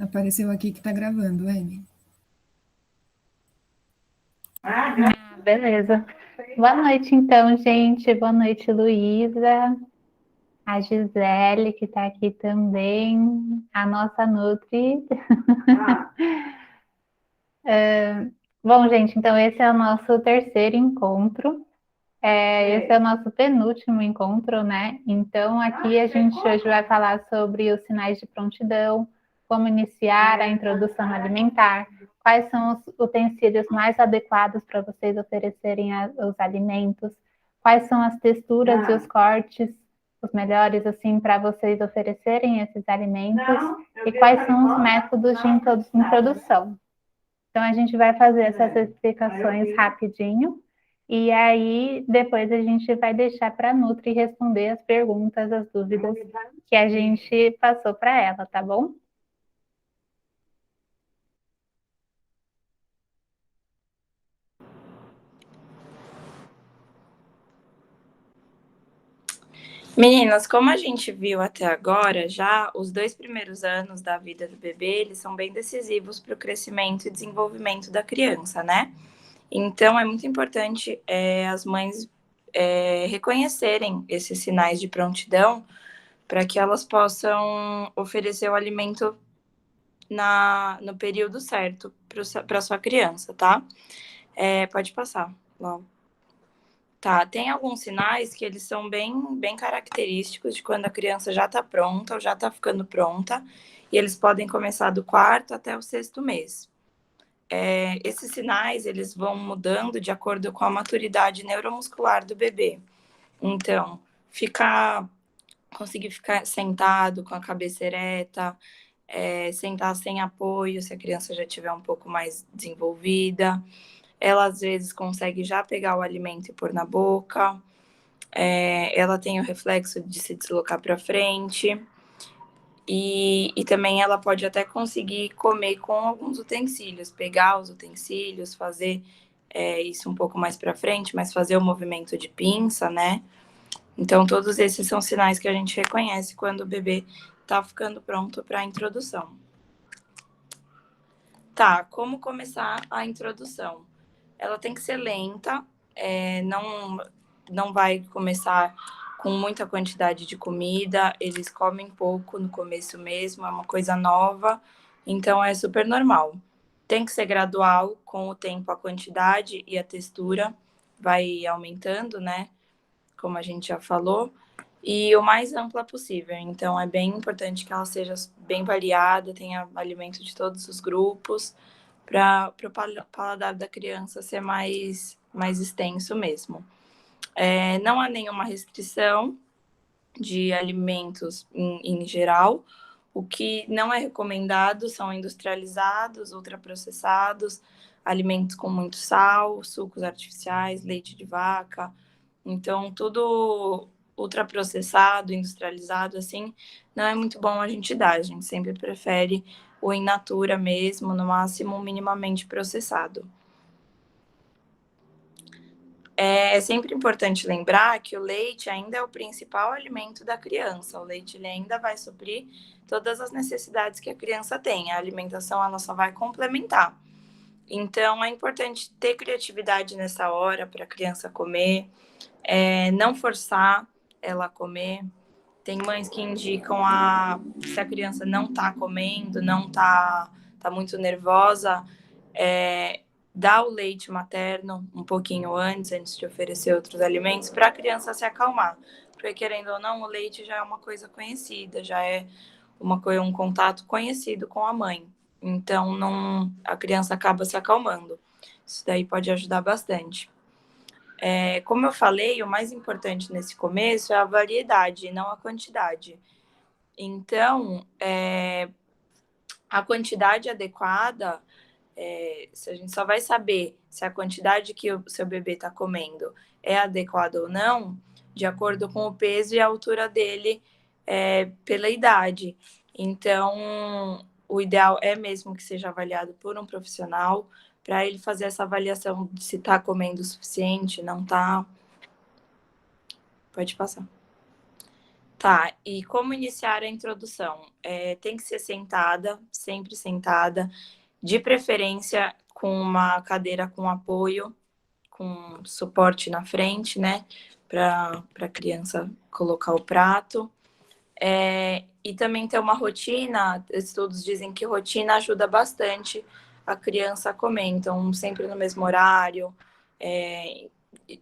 Apareceu aqui que tá gravando, Amy. Beleza. Boa noite, então, gente. Boa noite, Luísa, a Gisele, que está aqui também, a nossa Nutri. Bom, gente, então esse é o nosso terceiro encontro. Esse é o nosso penúltimo encontro, né? Então, aqui a gente hoje vai falar sobre os sinais de prontidão, como iniciar a introdução alimentar, quais são os utensílios mais adequados para vocês oferecerem os alimentos, quais são as texturas e os cortes, os melhores, assim, para vocês oferecerem esses alimentos, e quais são os métodos de introdução. Então, a gente vai fazer essas explicações rapidinho. E aí, depois a gente vai deixar para a Nutri responder as perguntas, as dúvidas que a gente passou para ela, tá bom? Meninas, como a gente viu até agora, já os 2 primeiros anos da vida do bebê, eles são bem decisivos para o crescimento e desenvolvimento da criança, né? Então, é muito importante as mães reconhecerem esses sinais de prontidão para que elas possam oferecer o alimento no período certo para sua criança, tá? Pode passar, logo. Tá, tem alguns sinais que eles são bem característicos de quando a criança já está pronta ou já está ficando pronta, e eles podem começar do quarto até o 6º mês. Esses sinais, eles vão mudando de acordo com a maturidade neuromuscular do bebê. Então, conseguir ficar sentado com a cabeça ereta, sentar sem apoio, se a criança já estiver um pouco mais desenvolvida. Ela, às vezes, consegue já pegar o alimento e pôr na boca. Ela tem o reflexo de se deslocar para frente. E também ela pode até conseguir comer com alguns utensílios, pegar os utensílios, fazer isso um pouco mais para frente, mas fazer o movimento de pinça, né? Então, todos esses são sinais que a gente reconhece quando o bebê está ficando pronto para a introdução. Tá, como começar a introdução? Ela tem que ser lenta, não vai começar com muita quantidade de comida, eles comem pouco no começo mesmo, é uma coisa nova, então é super normal. Tem que ser gradual, com o tempo a quantidade e a textura vai aumentando, né? Como a gente já falou, e o mais ampla possível. Então é bem importante que ela seja bem variada, tenha alimento de todos os grupos, para o paladar da criança ser mais extenso mesmo. Não há nenhuma restrição de alimentos em geral. O que não é recomendado são industrializados, ultraprocessados, alimentos com muito sal, sucos artificiais, leite de vaca. Então, tudo ultraprocessado, industrializado, assim, não é muito bom a gente dar. A gente sempre prefere o in natura mesmo, no máximo minimamente processado. É sempre importante lembrar que o leite ainda é o principal alimento da criança. O leite ele ainda vai suprir todas as necessidades que a criança tem. A alimentação ela só vai complementar. Então é importante ter criatividade nessa hora para a criança comer, não forçar ela a comer. Tem mães que indicam se a criança não está comendo, não tá muito nervosa, dar o leite materno um pouquinho antes de oferecer outros alimentos, para a criança se acalmar. Porque, querendo ou não, o leite já é uma coisa conhecida, já é um contato conhecido com a mãe. Então, a criança acaba se acalmando. Isso daí pode ajudar bastante. Como eu falei, o mais importante nesse começo é a variedade, não a quantidade. Então, a quantidade adequada, se a gente só vai saber se a quantidade que o seu bebê está comendo é adequada ou não, de acordo com o peso e a altura dele pela idade. Então, o ideal é mesmo que seja avaliado por um profissional, para ele fazer essa avaliação de se está comendo o suficiente, não está. Pode passar. Tá, e como iniciar a introdução? Tem que ser sentada, sempre sentada, de preferência com uma cadeira com apoio, com suporte na frente, né? Para a criança colocar o prato. E também ter uma rotina, estudos dizem que rotina ajuda bastante a criança a comer, então sempre no mesmo horário.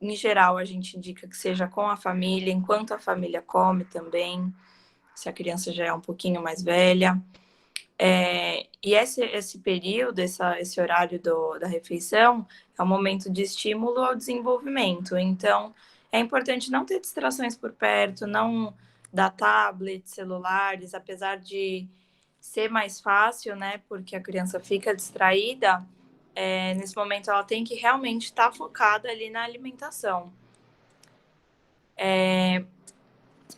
Em geral, a gente indica que seja com a família, enquanto a família come também, se a criança já é um pouquinho mais velha. E esse período, esse horário da refeição, é um momento de estímulo ao desenvolvimento. Então, é importante não ter distrações por perto, não dar tablet, celulares, apesar de ser mais fácil, né? Porque a criança fica distraída. Nesse momento, ela tem que realmente estar focada ali na alimentação.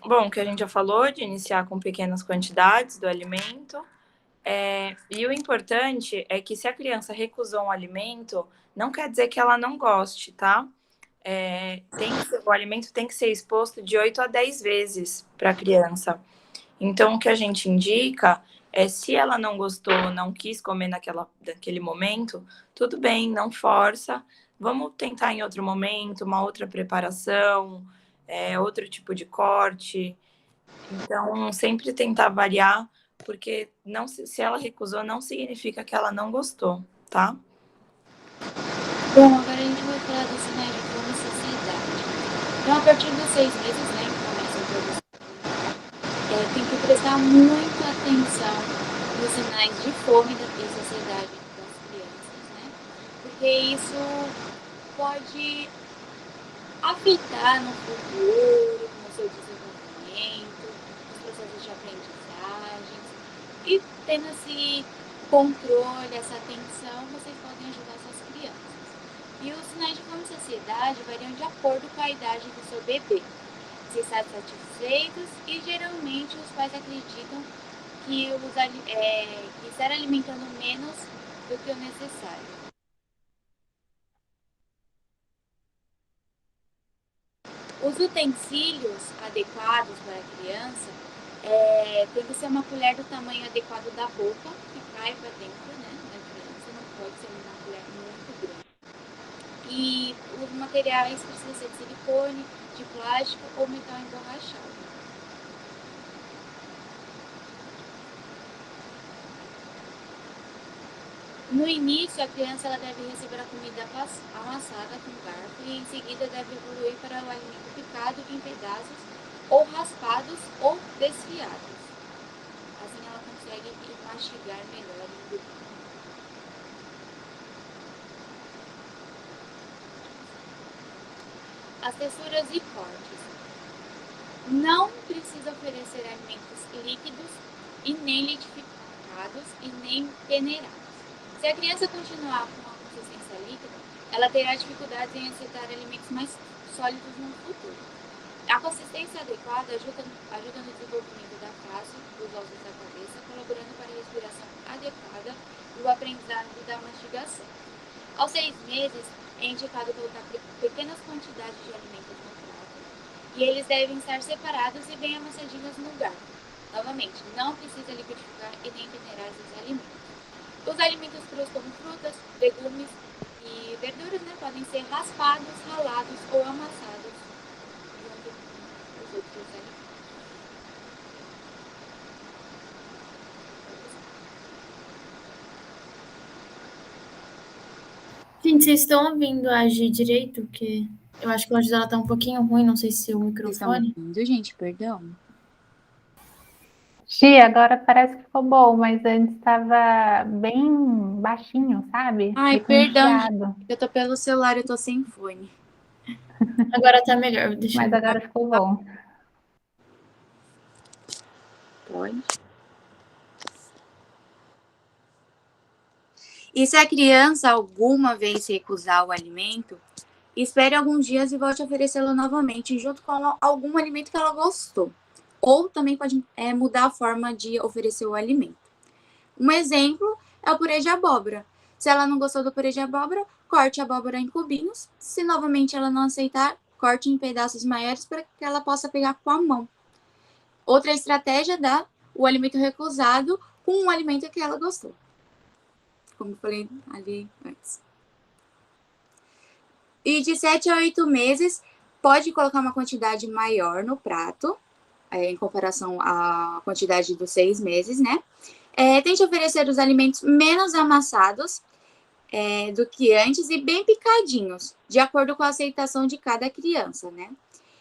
Bom, que a gente já falou de iniciar com pequenas quantidades do alimento. E o importante é que se a criança recusou um alimento, não quer dizer que ela não goste, tá? O alimento tem que ser exposto de 8 a 10 vezes para a criança. Então, o que a gente indica é, se ela não gostou, não quis comer naquele momento, tudo bem, não força. Vamos tentar em outro momento, uma outra preparação, outro tipo de corte. Então, sempre tentar variar, porque não, se ela recusou, não significa que ela não gostou, tá? Bom, agora a gente vai falar dos sinais de fome e saciedade. Então, a partir dos 6 meses, né, que começa a introdução, tem que prestar muita atenção nos sinais de fome e saciedade das crianças, né? Porque isso pode afetar no futuro, no seu desenvolvimento, nos processos de aprendizagens. E tendo esse controle, essa atenção, vocês podem ajudar suas crianças. E os sinais de fome e saciedade variam de acordo com a idade do seu bebê. Se está satisfeitos, e geralmente os pais acreditam que estar alimentando menos do que o necessário. Os utensílios adequados para a criança tem que ser uma colher do tamanho adequado da boca, que cai para dentro, né, da criança, não pode ser uma colher muito grande. E os materiais precisam ser de silicone, de plástico ou metal emborrachado. No início, a criança deve receber a comida amassada com garfo e em seguida deve evoluir para o alimento picado em pedaços ou raspados ou desfiados. Assim ela consegue mastigar melhor e engolir. As texturas e cortes. Não precisa oferecer alimentos líquidos e nem liquidificados e nem peneirados. Se a criança continuar com uma consistência líquida, ela terá dificuldades em aceitar alimentos mais sólidos no futuro. A consistência adequada ajuda no desenvolvimento da face, dos ossos da cabeça, colaborando para a respiração adequada e o aprendizado da mastigação. Aos 6 meses, é indicado colocar pequenas quantidades de alimentos no prato e eles devem estar separados e bem amassadinhos no garfo. Novamente, não precisa liquidificar e nem peneirar os alimentos. Os alimentos crus como frutas, legumes e verduras, né, podem ser raspados, ralados ou amassados junto com os outros alimentos. Gente, vocês estão ouvindo a Gi direito? Porque eu acho que o áudio dela tá um pouquinho ruim, não sei se o Vocês estão microfone. ouvindo, gente? Perdão. Gi, agora parece que ficou bom, mas antes estava bem baixinho, sabe? Ai, Meio perdão, chiado, eu tô pelo celular, eu tô sem fone. Agora tá melhor, deixa mas eu... agora ficou bom. Pode. E se a criança alguma vez recusar o alimento, espere alguns dias e volte a oferecê-lo novamente, junto com algum alimento que ela gostou. Ou também pode mudar a forma de oferecer o alimento. Um exemplo é o purê de abóbora. Se ela não gostou do purê de abóbora, corte a abóbora em cubinhos. Se novamente ela não aceitar, corte em pedaços maiores para que ela possa pegar com a mão. Outra estratégia dá o alimento recusado com um alimento que ela gostou. Como eu falei ali antes. E de 7 a 8 meses, pode colocar uma quantidade maior no prato, em comparação à quantidade dos 6 meses, né? Tente oferecer os alimentos menos amassados do que antes e bem picadinhos, de acordo com a aceitação de cada criança, né?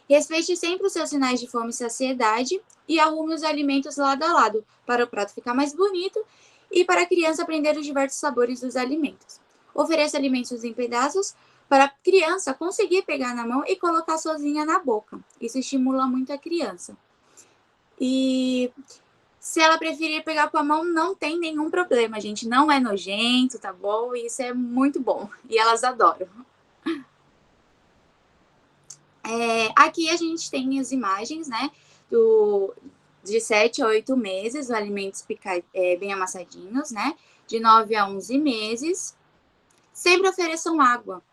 Respeite sempre os seus sinais de fome e saciedade e arrume os alimentos lado a lado, para o prato ficar mais bonito e para a criança aprender os diversos sabores dos alimentos. Ofereça alimentos em pedaços para a criança conseguir pegar na mão e colocar sozinha na boca. Isso estimula muito a criança. E se ela preferir pegar com a mão, não tem nenhum problema, gente. Não é nojento, tá bom? Isso é muito bom. E elas adoram. Aqui a gente tem as imagens, né? De 7 a 8 meses, os alimentos bem amassadinhos, né? De 9 a 11 meses. Sempre ofereçam água.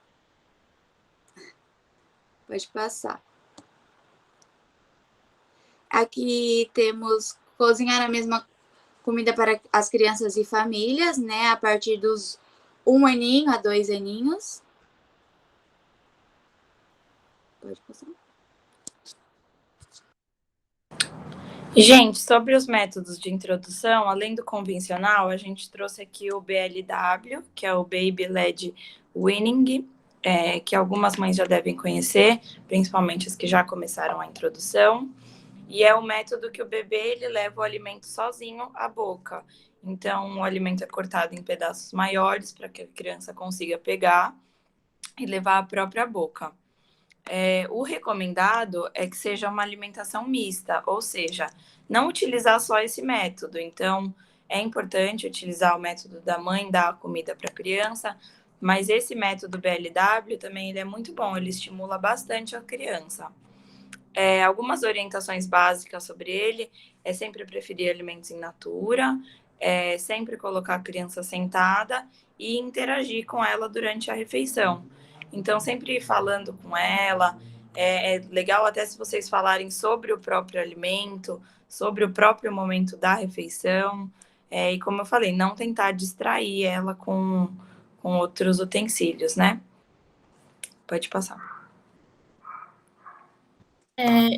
Pode passar. Aqui temos cozinhar a mesma comida para as crianças e famílias, né? A partir dos 1 aninho a 2 aninhos. Pode passar. Gente, sobre os métodos de introdução, além do convencional, a gente trouxe aqui o BLW, que é o Baby Led Weaning, que algumas mães já devem conhecer, principalmente as que já começaram a introdução. E é o método que o bebê ele leva o alimento sozinho à boca. Então, o alimento é cortado em pedaços maiores para que a criança consiga pegar e levar à própria boca. O recomendado é que seja uma alimentação mista, ou seja, não utilizar só esse método. Então, é importante utilizar o método da mãe dar a comida para a criança, mas esse método BLW também ele é muito bom, ele estimula bastante a criança. Algumas orientações básicas sobre ele é sempre preferir alimentos in natura, sempre colocar a criança sentada e interagir com ela durante a refeição. Então, sempre falando com ela, é legal até se vocês falarem sobre o próprio alimento, sobre o próprio momento da refeição, e como eu falei, não tentar distrair ela com outros utensílios, né? Pode passar.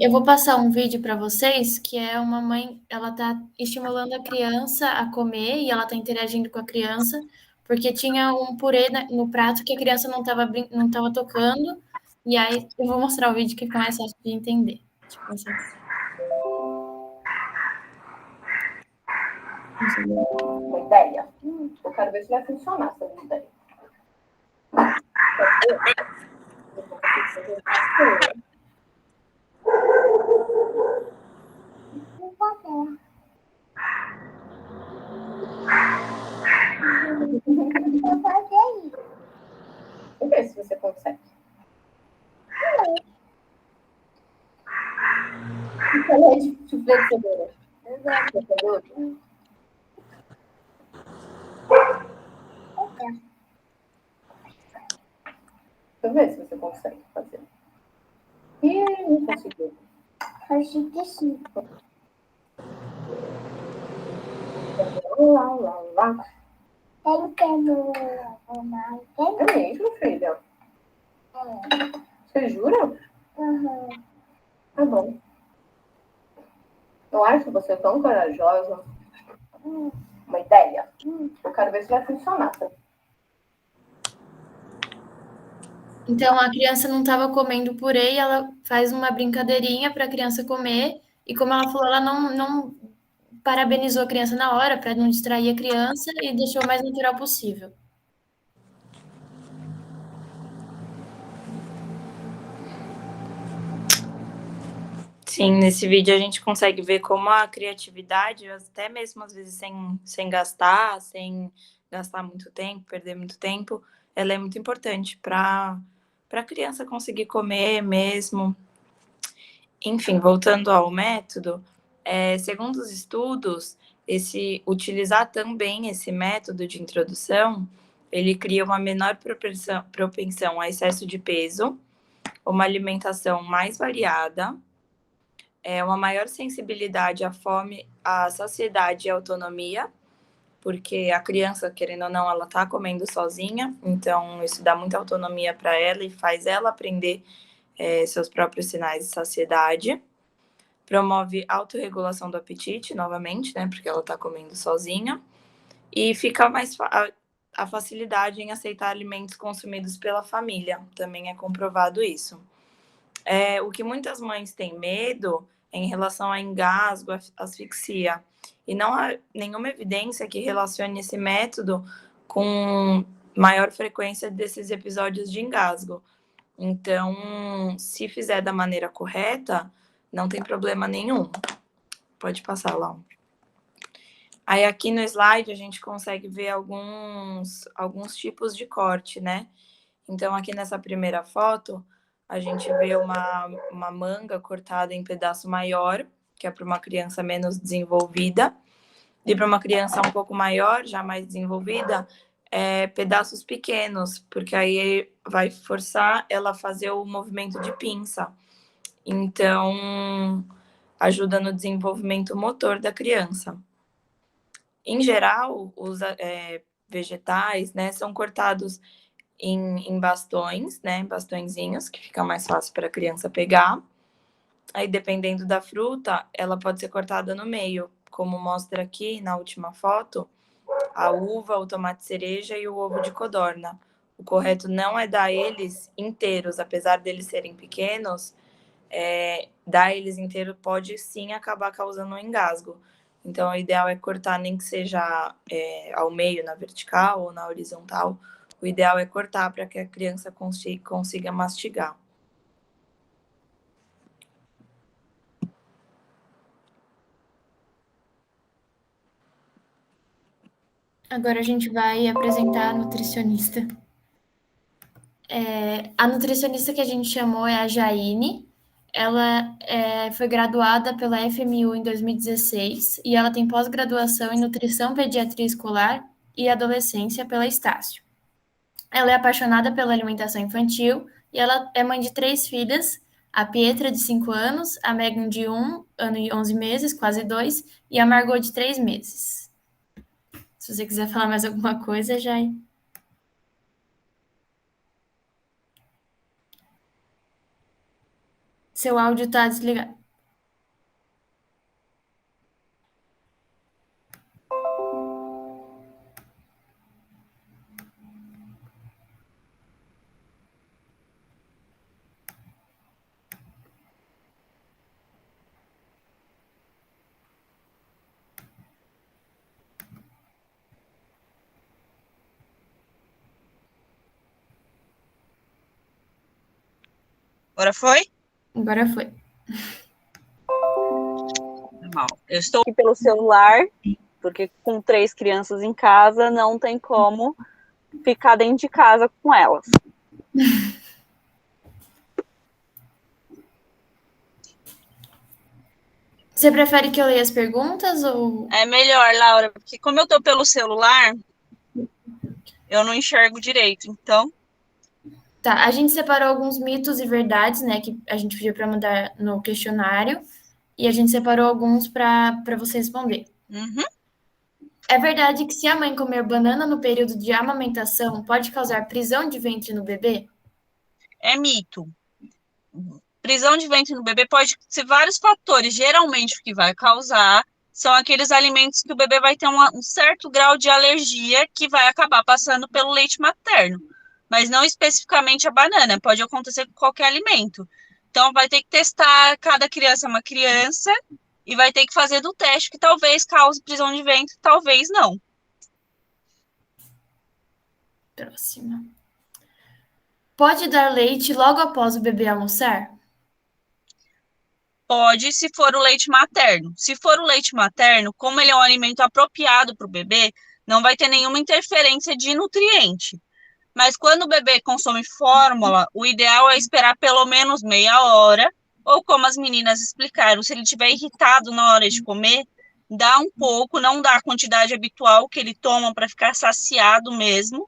Eu vou passar um vídeo para vocês, que é uma mãe, ela está estimulando a criança a comer e ela está interagindo com a criança, porque tinha um purê no prato que a criança não estava tocando, e aí eu vou mostrar o vídeo que fica mais fácil de entender. Deixa eu passar aqui. Uma ideia? Eu quero ver se vai funcionar essa ideia. Vamos ver se você consegue. Picolé de chuflê de cenoura. Exato. Deixa eu ver se você consegue fazer. Ih, não conseguiu. Acho que sim. Lá, lá, lá. Eu quero uma. É mesmo, filha? Você jura? Uhum. Tá bom. Eu acho você tão corajosa. Uma ideia? Eu quero ver se vai funcionar. Então, a criança não estava comendo purê e ela faz uma brincadeirinha para a criança comer. E como ela falou, ela não parabenizou a criança na hora para não distrair a criança e deixou o mais natural possível. Sim, nesse vídeo a gente consegue ver como a criatividade, até mesmo às vezes sem gastar muito tempo, perder muito tempo, ela é muito importante para a criança conseguir comer mesmo. Enfim, voltando ao método, segundo os estudos, utilizar também esse método de introdução, ele cria uma menor propensão a excesso de peso, uma alimentação mais variada, uma maior sensibilidade à fome, à saciedade e à autonomia, porque a criança, querendo ou não, ela está comendo sozinha, então isso dá muita autonomia para ela e faz ela aprender seus próprios sinais de saciedade. Promove autorregulação do apetite, novamente, né, porque ela está comendo sozinha, e fica mais a facilidade em aceitar alimentos consumidos pela família, também é comprovado isso. O que muitas mães têm medo é em relação a engasgo, asfixia, e não há nenhuma evidência que relacione esse método com maior frequência desses episódios de engasgo. Então, se fizer da maneira correta, não tem problema nenhum. Pode passar lá. Aí aqui no slide a gente consegue ver alguns tipos de corte, né? Então, aqui nessa primeira foto, a gente vê uma manga cortada em pedaço maior, que é para uma criança menos desenvolvida. E para uma criança um pouco maior, já mais desenvolvida, pedaços pequenos, porque aí vai forçar ela a fazer o movimento de pinça. Então, ajuda no desenvolvimento motor da criança. Em geral, os vegetais, né, são cortados em bastões, né, bastõezinhos, que fica mais fácil para a criança pegar. Aí, dependendo da fruta, ela pode ser cortada no meio, como mostra aqui na última foto, a uva, o tomate cereja e o ovo de codorna. O correto não é dar eles inteiros, apesar deles serem pequenos, dar eles inteiros pode sim acabar causando um engasgo. Então, o ideal é cortar, nem que seja ao meio, na vertical ou na horizontal. O ideal é cortar para que a criança consiga mastigar. Agora a gente vai apresentar a nutricionista. A nutricionista que a gente chamou é a Jaine. Ela foi graduada pela FMU em 2016 e ela tem pós-graduação em Nutrição, Pediatria Escolar e Adolescência pela Estácio. Ela é apaixonada pela alimentação infantil e ela é mãe de 3 filhas, a Pietra, de 5 anos, a Megan, de 1 ano e 11 meses, quase 2, e a Margot, de 3 meses. Se você quiser falar mais alguma coisa, Jai. Seu áudio está desligado. Agora foi? Agora foi. Mal. Eu estou aqui pelo celular, porque com 3 crianças em casa não tem como ficar dentro de casa com elas. Você prefere que eu leia as perguntas ou... É melhor, Laura, porque como eu estou pelo celular, eu não enxergo direito, então... Tá, a gente separou alguns mitos e verdades, né, que a gente pediu para mandar no questionário, e a gente separou alguns para você responder. Uhum. É verdade que se a mãe comer banana no período de amamentação pode causar prisão de ventre no bebê? É mito. Prisão de ventre no bebê pode ser vários fatores. Geralmente, o que vai causar são aqueles alimentos que o bebê vai ter um certo grau de alergia que vai acabar passando pelo leite materno. Mas não especificamente a banana, pode acontecer com qualquer alimento. Então, vai ter que testar, cada criança é uma criança, e vai ter que fazer do teste, que talvez cause prisão de ventre, talvez não. Próxima. Pode dar leite logo após o bebê almoçar? Pode, se for o leite materno. Se for o leite materno, como ele é um alimento apropriado para o bebê, não vai ter nenhuma interferência de nutriente. Mas quando o bebê consome fórmula, o ideal é esperar pelo menos meia hora, ou como as meninas explicaram, se ele estiver irritado na hora de comer, dá um pouco, não dá a quantidade habitual que ele toma para ficar saciado mesmo,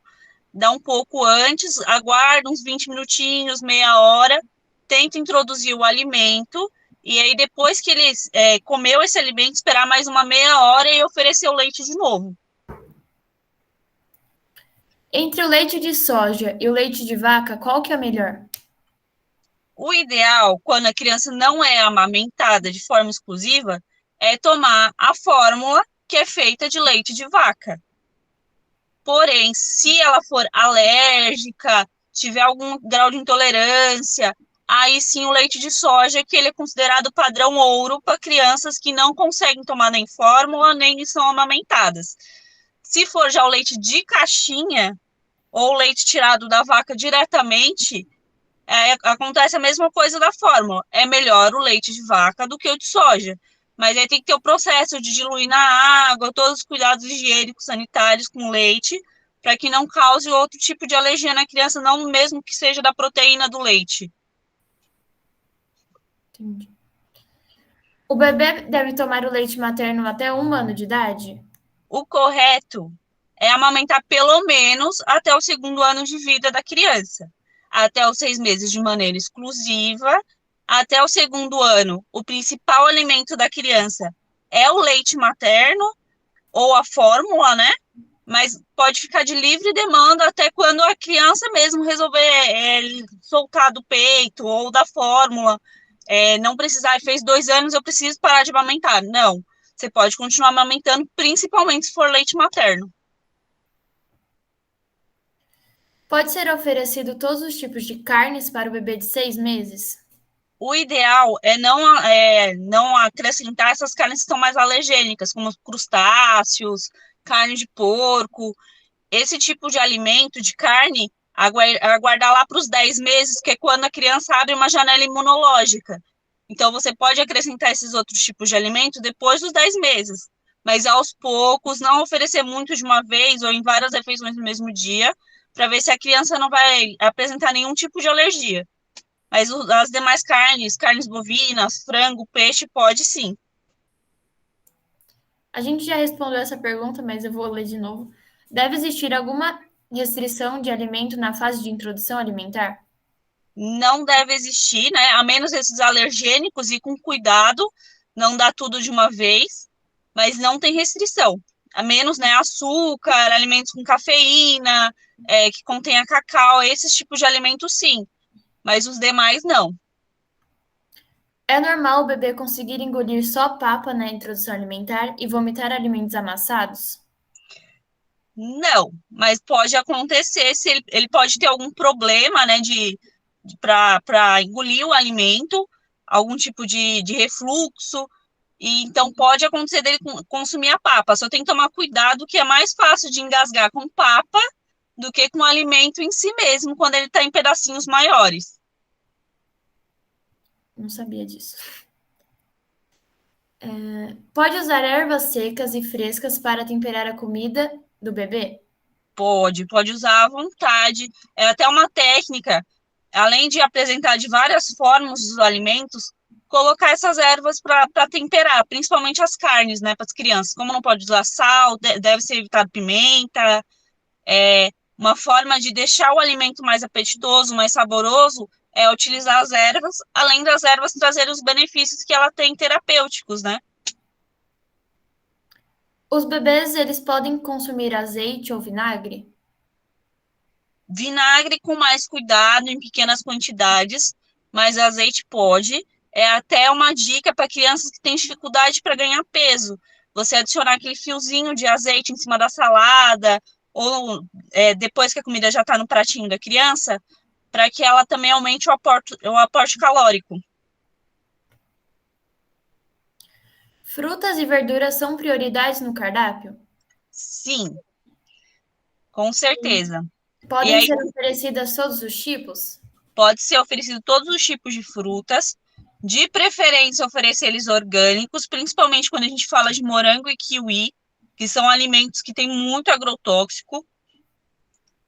dá um pouco antes, aguarda uns 20 minutinhos, meia hora, tenta introduzir o alimento, E aí, depois que ele comeu esse alimento, esperar mais uma meia hora e oferecer o leite de novo. Entre o leite de soja e o leite de vaca, qual que é melhor? O ideal, quando a criança não é amamentada de forma exclusiva, é tomar a fórmula que é feita de leite de vaca. Porém, se ela for alérgica, tiver algum grau de intolerância, aí sim o leite de soja, que ele é considerado padrão ouro para crianças que não conseguem tomar nem fórmula, nem são amamentadas. Se for já o leite de caixinha, ou leite tirado da vaca diretamente, acontece a mesma coisa da fórmula. É melhor o leite de vaca do que o de soja. Mas aí tem que ter o processo de diluir na água, todos os cuidados higiênicos, sanitários com leite, para que não cause outro tipo de alergia na criança, não mesmo que seja da proteína do leite. Entendi. O bebê deve tomar o leite materno até 1 ano de idade? O correto é amamentar pelo menos até o 2º ano de vida da criança. Até os 6 meses de maneira exclusiva. Até o 2º ano, o principal alimento da criança é o leite materno ou a fórmula, né? Mas pode ficar de livre demanda até quando a criança mesmo resolver soltar do peito ou da fórmula. Não precisar, fez 2 anos, eu preciso parar de amamentar. Não, você pode continuar amamentando, principalmente se for leite materno. Pode ser oferecido todos os tipos de carnes para o bebê de 6 meses? O ideal é não acrescentar essas carnes que estão mais alergênicas, como crustáceos, carne de porco. Esse tipo de alimento, de carne, aguardar lá para os 10 meses, que é quando a criança abre uma janela imunológica. Então, você pode acrescentar esses outros tipos de alimento depois dos 10 meses, mas aos poucos, não oferecer muito de uma vez ou em várias refeições no mesmo dia, para ver se a criança não vai apresentar nenhum tipo de alergia. Mas as demais carnes bovinas, frango, peixe, pode sim. A gente já respondeu essa pergunta, mas eu vou ler de novo. Deve existir alguma restrição de alimento na fase de introdução alimentar? Não deve existir, né? A menos esses alergênicos e com cuidado, não dá tudo de uma vez, mas não tem restrição. A menos, né, açúcar, alimentos com cafeína, que contenha cacau, esses tipos de alimentos sim, mas os demais não. É normal o bebê conseguir engolir só papa na introdução alimentar e vomitar alimentos amassados? Não, mas pode acontecer se ele pode ter algum problema, né, para engolir o alimento, algum tipo de refluxo, e então pode acontecer dele consumir a papa. Só tem que tomar cuidado que é mais fácil de engasgar com papa do que com o alimento em si mesmo, quando ele está em pedacinhos maiores. Não sabia disso. Pode usar ervas secas e frescas para temperar a comida do bebê? Pode usar à vontade. É até uma técnica, além de apresentar de várias formas os alimentos, colocar essas ervas para temperar, principalmente as carnes, né, para as crianças. Como não pode usar sal, deve ser evitado pimenta. Uma forma de deixar o alimento mais apetitoso, mais saboroso, é utilizar as ervas, além das ervas trazerem os benefícios que ela tem terapêuticos, né? Os bebês, eles podem consumir azeite ou vinagre? Vinagre com mais cuidado, em pequenas quantidades, mas azeite pode. É até uma dica para crianças que têm dificuldade para ganhar peso. Você adicionar aquele fiozinho de azeite em cima da salada, ou depois que a comida já está no pratinho da criança, para que ela também aumente o aporte calórico. Frutas e verduras são prioridades no cardápio? Sim, com certeza. E Podem aí ser oferecidas todos os tipos? pode ser oferecido todos os tipos de frutas, de preferência oferecer eles orgânicos, principalmente quando a gente fala de morango e kiwi, que são alimentos que têm muito agrotóxico.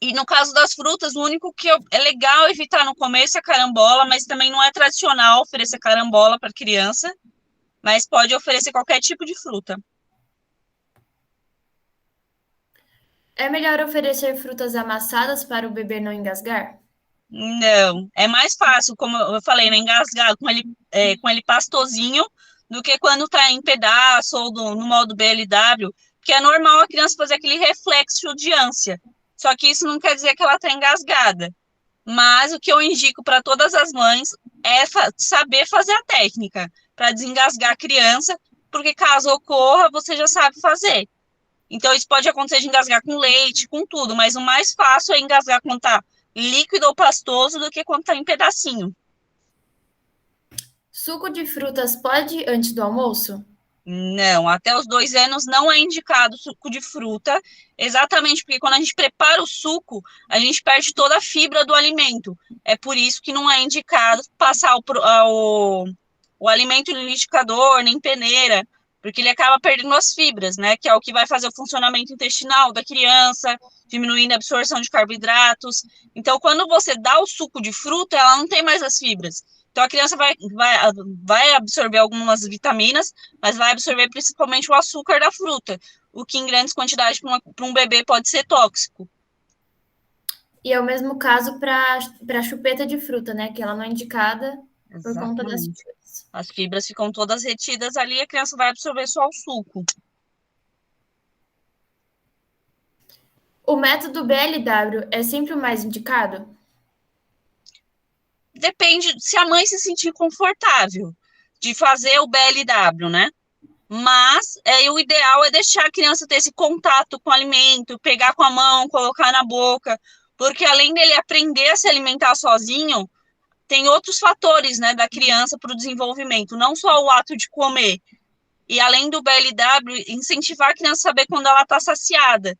E no caso das frutas, o único que é legal evitar no começo é a carambola, mas também não é tradicional oferecer carambola para criança, mas pode oferecer qualquer tipo de fruta. É melhor oferecer frutas amassadas para o bebê não engasgar? Não, é mais fácil, como eu falei, né, engasgar com ele com ele pastosinho do que quando está em pedaço ou no modo BLW, porque é normal a criança fazer aquele reflexo de ânsia. Só que isso não quer dizer que ela está engasgada. Mas o que eu indico para todas as mães é saber fazer a técnica para desengasgar a criança, porque caso ocorra, você já sabe fazer. Então, isso pode acontecer de engasgar com leite, com tudo, mas o mais fácil é engasgar quando está líquido ou pastoso do que quando está em pedacinho. Suco de frutas pode antes do almoço? Não, até os 2 anos não é indicado suco de fruta, exatamente porque quando a gente prepara o suco, a gente perde toda a fibra do alimento. É por isso que não é indicado passar o alimento no liquidificador, nem peneira, porque ele acaba perdendo as fibras, né? Que é o que vai fazer o funcionamento intestinal da criança, diminuindo a absorção de carboidratos. Então, quando você dá o suco de fruta, ela não tem mais as fibras. Então, a criança vai absorver algumas vitaminas, mas vai absorver principalmente o açúcar da fruta, o que em grandes quantidades para um bebê pode ser tóxico. E é o mesmo caso para chupeta de fruta, né? Que ela não é indicada por conta das Exatamente. fibras. As fibras ficam todas retidas ali, a criança vai absorver só o suco. O método BLW é sempre o mais indicado? Depende se a mãe se sentir confortável de fazer o BLW, né? Mas o ideal é deixar a criança ter esse contato com o alimento, pegar com a mão, colocar na boca, porque além dele aprender a se alimentar sozinho, tem outros fatores, né, da criança para o desenvolvimento, não só o ato de comer. E além do BLW, incentivar a criança a saber quando ela está saciada.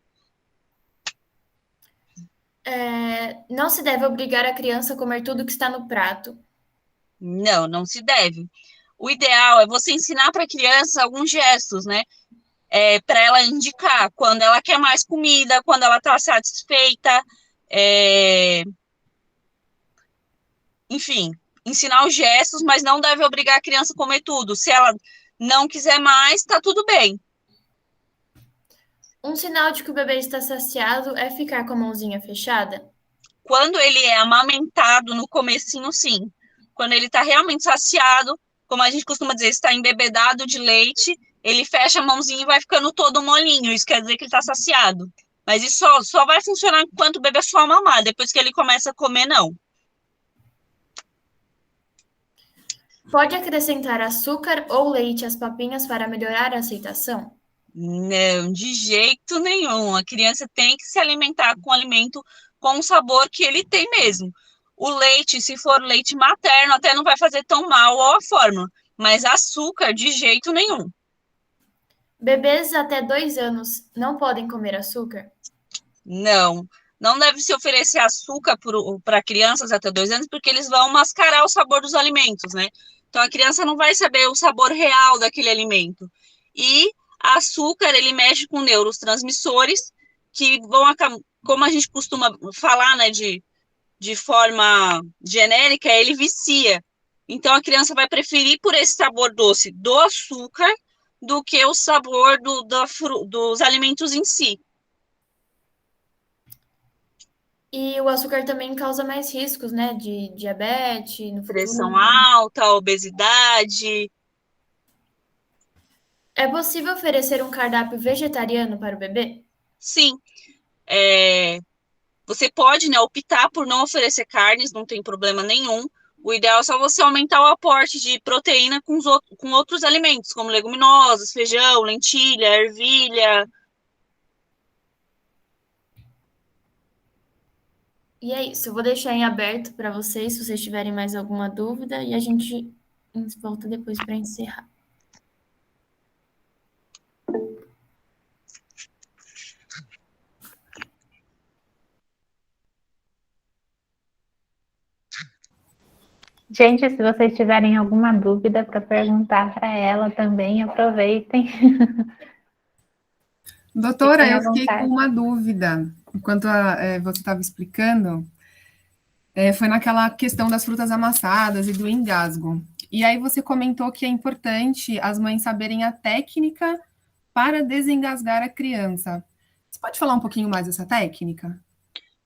Não se deve obrigar a criança a comer tudo que está no prato. Não, não se deve. O ideal é você ensinar para a criança alguns gestos, né? Para ela indicar quando ela quer mais comida, quando ela está satisfeita, enfim, ensinar os gestos, mas não deve obrigar a criança a comer tudo. Se ela não quiser mais, tá tudo bem. Um sinal de que o bebê está saciado é ficar com a mãozinha fechada? Quando ele é amamentado no comecinho, sim. Quando ele está realmente saciado, como a gente costuma dizer, está embebedado de leite, ele fecha a mãozinha e vai ficando todo molinho. Isso quer dizer que ele está saciado. Mas isso só vai funcionar enquanto o bebê for mamar. Depois que ele começa a comer, não. Pode acrescentar açúcar ou leite às papinhas para melhorar a aceitação? Não, de jeito nenhum. A criança tem que se alimentar com alimento com o sabor que ele tem mesmo. O leite, se for leite materno, até não vai fazer tão mal a fórmula, mas açúcar, de jeito nenhum. Bebês até 2 anos não podem comer açúcar? Não, não deve se oferecer açúcar para crianças até 2 anos, porque eles vão mascarar o sabor dos alimentos, né? Então, a criança não vai saber o sabor real daquele alimento. E açúcar, ele mexe com neurotransmissores, que vão, como a gente costuma falar, né, de forma genérica, ele vicia. Então, a criança vai preferir por esse sabor doce do açúcar do que o sabor dos alimentos em si. E o açúcar também causa mais riscos, né? De diabetes no Pressão futuro. alta, obesidade. É possível oferecer um cardápio vegetariano para o bebê? Sim, você pode, né, optar por não oferecer carnes, não tem problema nenhum. O ideal é só você aumentar o aporte de proteína com outros alimentos, como leguminosas, feijão, lentilha, ervilha. E é isso. Eu vou deixar em aberto para vocês, se vocês tiverem mais alguma dúvida, e a gente volta depois para encerrar. Gente, se vocês tiverem alguma dúvida para perguntar para ela também, aproveitem. Doutora, Fiquem à eu fiquei vontade. com uma dúvida. Enquanto você estava explicando, foi naquela questão das frutas amassadas e do engasgo. E aí você comentou que é importante as mães saberem a técnica para desengasgar a criança. Você pode falar um pouquinho mais dessa técnica?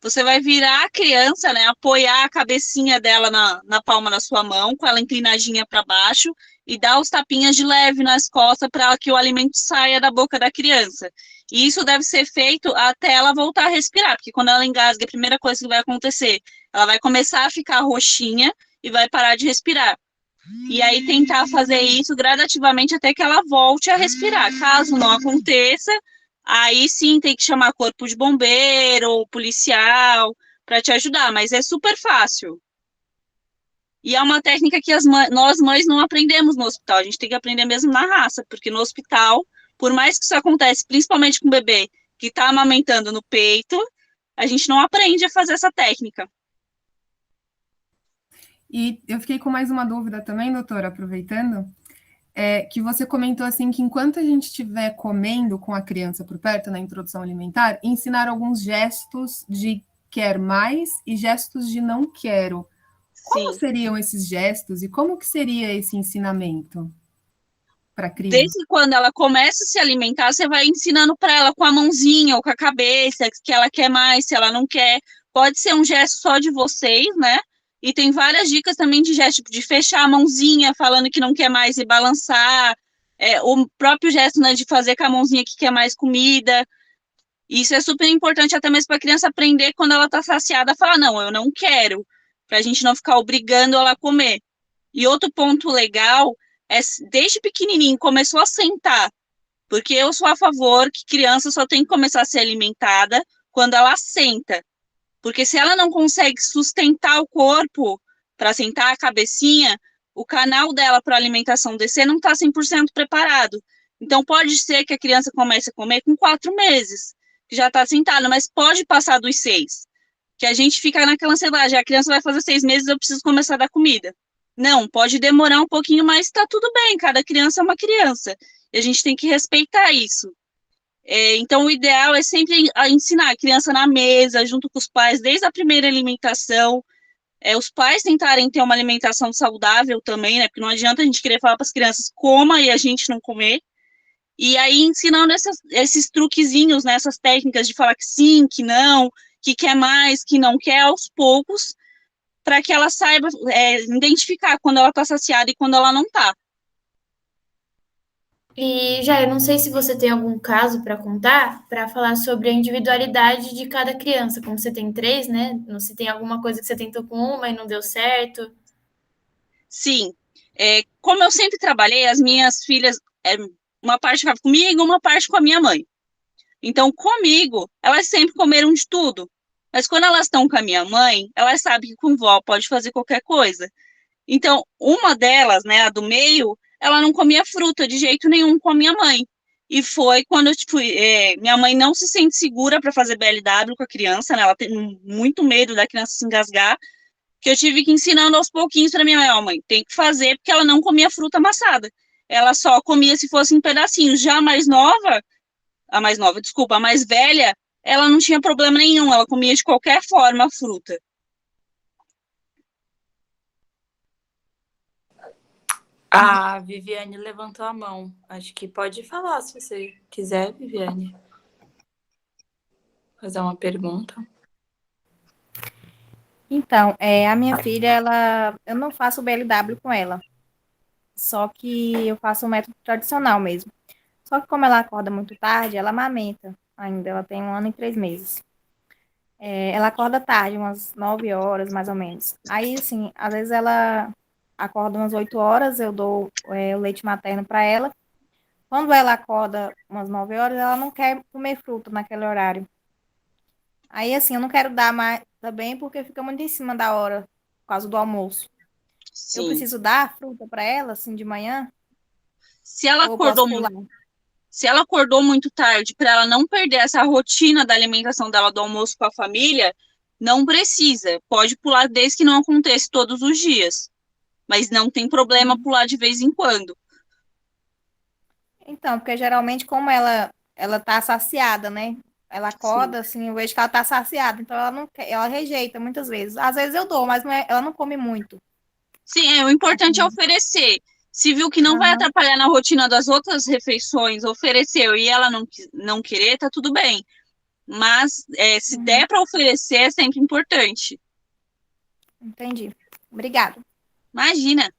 Você vai virar a criança, né? Apoiar a cabecinha dela na palma da sua mão, com ela inclinadinha para baixo, e dar os tapinhas de leve nas costas para que o alimento saia da boca da criança. E isso deve ser feito até ela voltar a respirar, porque quando ela engasga, a primeira coisa que vai acontecer, ela vai começar a ficar roxinha e vai parar de respirar. E aí tentar fazer isso gradativamente até que ela volte a respirar. Caso não aconteça, aí sim tem que chamar corpo de bombeiro ou policial para te ajudar, mas é super fácil. E é uma técnica que nós mães não aprendemos no hospital, a gente tem que aprender mesmo na raça, porque no hospital, por mais que isso acontece, principalmente com o bebê que está amamentando no peito, a gente não aprende a fazer essa técnica. E eu fiquei com mais uma dúvida também, doutora, aproveitando, que você comentou assim que enquanto a gente estiver comendo com a criança por perto na introdução alimentar, ensinar alguns gestos de quer mais e gestos de não quero. Como seriam esses gestos e como que seria esse ensinamento para a criança? Desde quando ela começa a se alimentar, você vai ensinando para ela com a mãozinha ou com a cabeça, que ela quer mais, se ela não quer. Pode ser um gesto só de vocês, né? E tem várias dicas também de gesto, de fechar a mãozinha, falando que não quer mais e balançar. O próprio gesto, né, de fazer com a mãozinha que quer mais comida. Isso é super importante até mesmo para a criança aprender quando ela está saciada, a falar, não, eu não quero, para a gente não ficar obrigando ela a comer. E outro ponto legal é, desde pequenininho, começou a sentar, porque eu sou a favor que criança só tem que começar a ser alimentada quando ela senta. Porque se ela não consegue sustentar o corpo para sentar a cabecinha, o canal dela para a alimentação descer não está 100% preparado. Então, pode ser que a criança comece a comer com 4 meses, que já está sentada, mas pode passar dos 6. Que a gente fica naquela ansiedade, a criança vai fazer 6 meses, eu preciso começar a dar comida. Não, pode demorar um pouquinho mais, está tudo bem, cada criança é uma criança. E a gente tem que respeitar isso. Então, o ideal é sempre ensinar a criança na mesa, junto com os pais, desde a primeira alimentação. Os pais tentarem ter uma alimentação saudável também, né? Porque não adianta a gente querer falar para as crianças coma e a gente não comer. E aí, ensinando esses truquezinhos, né? Essas técnicas de falar que sim, que não, que quer mais, que não quer, aos poucos, para que ela saiba identificar quando ela está saciada e quando ela não está. E, Jair, não sei se você tem algum caso para contar, para falar sobre a individualidade de cada criança. Como você tem 3, né? Se tem alguma coisa que você tentou com uma e não deu certo. Sim. Como eu sempre trabalhei, as minhas filhas, uma parte ficava comigo, uma parte com a minha mãe. Então, comigo, elas sempre comeram de tudo. Mas quando elas estão com a minha mãe, elas sabem que com vó pode fazer qualquer coisa. Então, uma delas, né, a do meio, ela não comia fruta de jeito nenhum com a minha mãe. E foi quando minha mãe não se sente segura para fazer BLW com a criança, né, ela tem muito medo da criança se engasgar, que eu tive que ir ensinando aos pouquinhos para minha mãe, mãe, tem que fazer, porque ela não comia fruta amassada. Ela só comia se fosse em pedacinhos. Já a mais velha, ela não tinha problema nenhum, ela comia de qualquer forma a fruta. A Viviane levantou a mão. Acho que pode falar se você quiser, Viviane. Fazer uma pergunta. Então, a minha filha, eu não faço BLW com ela. Só que eu faço o método tradicional mesmo. Só que como ela acorda muito tarde, ela amamenta ainda. Ela tem 1 ano e 3 meses. Ela acorda tarde, umas 9 horas, mais ou menos. Aí, assim, às vezes ela acorda umas 8 horas, eu dou o leite materno para ela. Quando ela acorda umas 9 horas, ela não quer comer fruta naquele horário. Aí, assim, eu não quero dar mais também, porque fica muito em cima da hora, por causa do almoço. Sim. Eu preciso dar fruta para ela, assim, de manhã? Se ela acordou muito tarde, para ela não perder essa rotina da alimentação dela do almoço com a família, não precisa. Pode pular desde que não aconteça todos os dias. Mas não tem problema pular de vez em quando. Então, porque geralmente, como ela tá saciada, né? Ela acorda, assim, eu vejo que ela tá saciada, então ela não quer, ela rejeita muitas vezes. Às vezes eu dou, mas ela não come muito. Sim, o importante é oferecer. Se viu que não vai atrapalhar na rotina das outras refeições, ofereceu e ela não querer, tá tudo bem. Mas se der para oferecer, é sempre importante. Entendi. Obrigada. Imagina.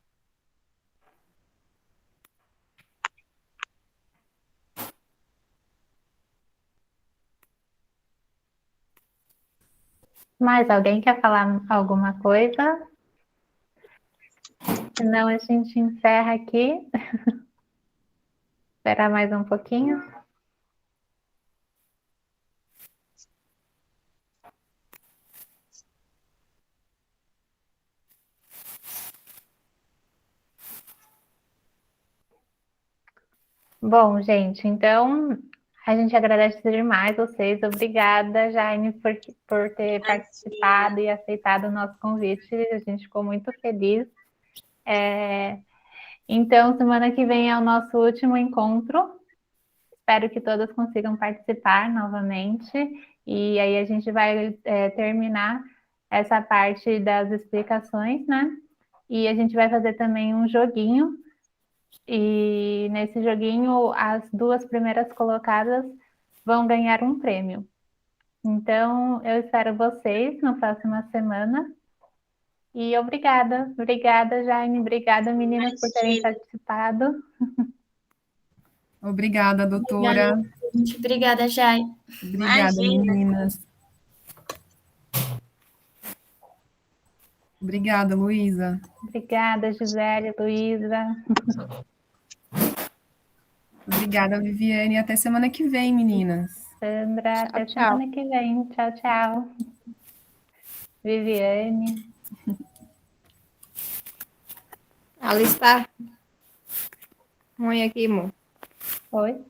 Mais alguém quer falar alguma coisa? Senão a gente encerra aqui. Esperar mais um pouquinho. Bom, gente, então a gente agradece demais vocês. Obrigada, Jaine, por ter participado e aceitado o nosso convite. A gente ficou muito feliz. Então, semana que vem é o nosso último encontro. Espero que todas consigam participar novamente. E aí a gente vai terminar essa parte das explicações, né? E a gente vai fazer também um joguinho. E nesse joguinho, as 2 primeiras colocadas vão ganhar um prêmio. Então, eu espero vocês na próxima semana. E obrigada, Jaine, obrigada, meninas, por terem participado. Obrigada, doutora. Obrigada, Jai. Obrigada, meninas. Obrigada, Luísa. Obrigada, Gisele, Luísa. Obrigada, Viviane. Até semana que vem, meninas. Sandra, até semana que vem. Tchau, tchau. Viviane. A lista ruim aqui, amor. Oi?